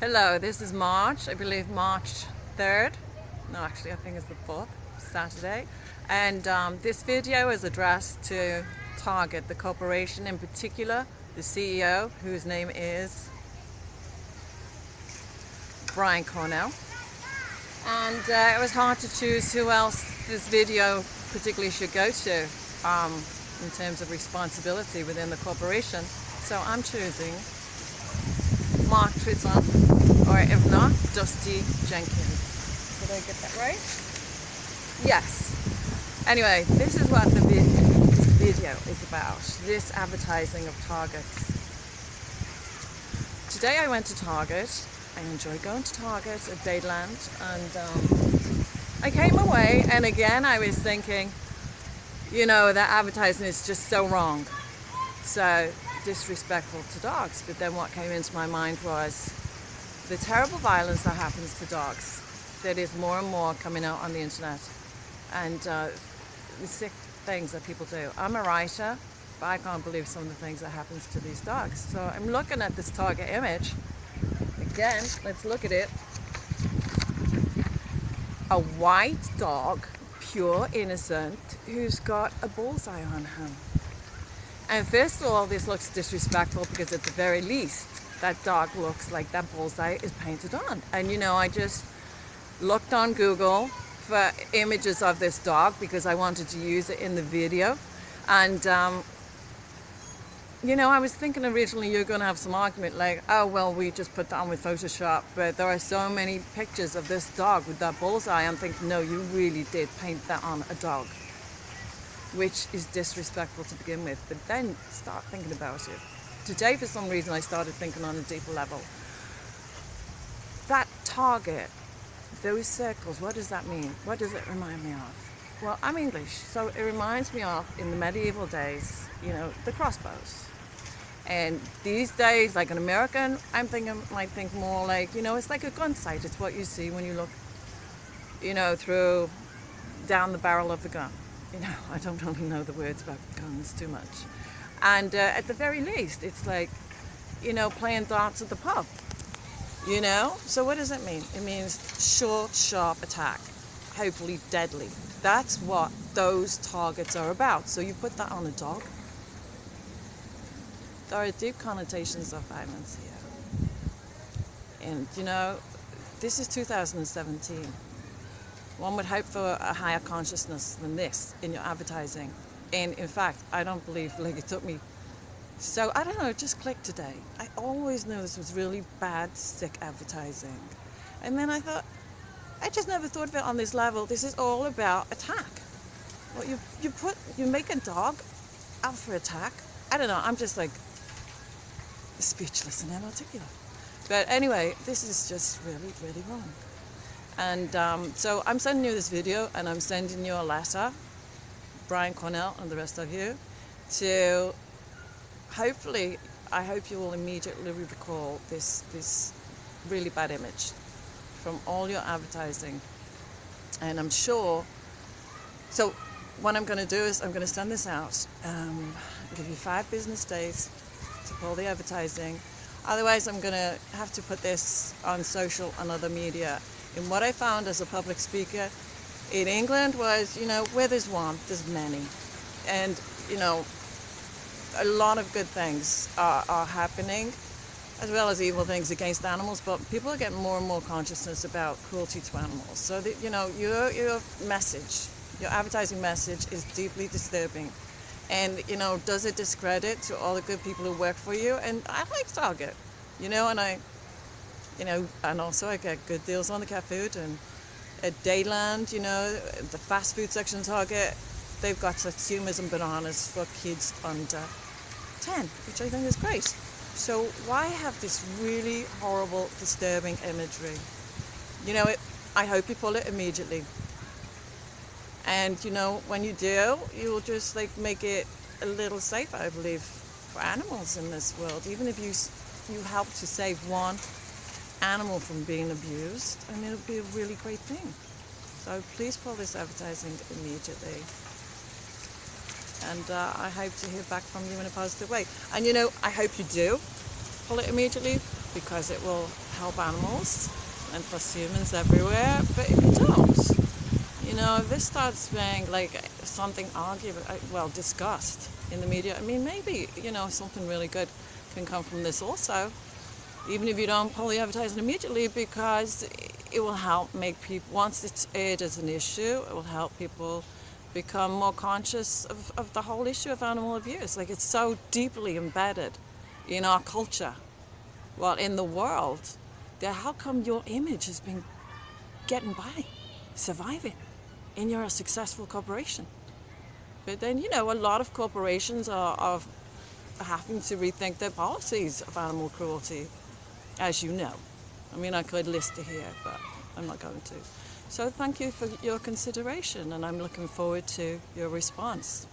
Hello, this is March, I believe March 3rd. No, actually I think it's the 4th, Saturday. And this video is addressed to Target, the corporation, in particular, the CEO, whose name is Cornell. And it was hard to choose who else this video particularly should go to in terms of responsibility within the corporation. So I'm choosing Mark Twitter, or if not, Dusty Jenkins. Did I get that right? Yes. Anyway, this is what this video is about, this advertising of Target. Today I went to Target. I enjoy going to Target at Dadeland, and I came away, and again I was thinking, you know, that advertising is just so wrong, so disrespectful to dogs. But then what came into my mind was the terrible violence that happens to dogs, that is more and more coming out on the internet, and the sick things that people do. I'm a writer, but I can't believe some of the things that happens to these dogs. So I'm looking at this Target image. Again, let's look at it. A white dog, pure innocent, who's got a bullseye on him. And first of all, this looks disrespectful because at the very least, that dog looks like that bullseye is painted on. And you know, I just looked on Google for images of this dog because I wanted to use it in the video. And you know, I was thinking originally you're going to have some argument like, oh, well, we just put that on with Photoshop. But there are so many pictures of this dog with that bullseye. I'm thinking, no, you really did paint that on a dog, which is disrespectful to begin with. But then start thinking about it. Today, for some reason, I started thinking on a deeper level. That target, those circles, what does that mean? What does it remind me of? Well, I'm English, so it reminds me of, in the medieval days, you know, the crossbows. And these days, like an American, might think more like, you know, it's like a gun sight. It's what you see when you look, you know, through down the barrel of the gun. You know, I don't really know the words about guns too much. And at the very least, it's like, you know, playing darts at the pub. You know? So what does it mean? It means short, sharp attack, hopefully deadly. That's what those targets are about. So you put that on a dog. There are deep connotations of violence here. And, you know, this is 2017. One would hope for a higher consciousness than this in your advertising. And in fact, I don't believe, like, it took me, so I don't know, it just clicked today. I always knew this was really bad, sick advertising. And then I thought, I just never thought of it on this level. This is all about attack. Well, you make a dog out for attack. I don't know, I'm just like speechless and inarticulate. But anyway, this is just really, really wrong. And so I'm sending you this video, and I'm sending you a letter, Brian Cornell and the rest of you, to hopefully, I hope you will immediately recall this really bad image from all your advertising. And I'm sure, so what I'm going to do is I'm going to send this out, give you 5 business days to pull the advertising. Otherwise, I'm going to have to put this on social and other media. And what I found as a public speaker in England was, you know, where there's one, there's many. And, you know, a lot of good things are happening, as well as evil things against animals, but people are getting more and more consciousness about cruelty to animals. So that, you know, your message, your advertising message is deeply disturbing. And, you know, does it discredit to all the good people who work for you? And I like Target, you know, and you know, and also I get good deals on the cat food. And at Dadeland, you know, the fast food section of Target, they've got satsumas and bananas for kids under 10, which I think is great. So why have this really horrible, disturbing imagery? You know, I hope you pull it immediately. And, you know, when you do, you'll just, like, make it a little safer, I believe, for animals in this world. Even if you help to save one animal from being abused, I mean, it would be a really great thing. So please pull this advertising immediately. And I hope to hear back from you in a positive way. And, you know, I hope you do pull it immediately, because it will help animals and plus humans everywhere, but if you don't, you know, if this starts being like something discussed in the media, I mean, maybe, you know, something really good can come from this also, even if you don't probably advertise it immediately, because it will help make people, once it's aired as an issue, it will help people become more conscious of the whole issue of animal abuse. Like, it's so deeply embedded in our culture, well, in the world, that how come your image has been getting by, surviving, and you're a successful corporation? But then, you know, a lot of corporations are having to rethink their policies of animal cruelty, as you know. I mean, I could list it here, but I'm not going to. So thank you for your consideration, and I'm looking forward to your response.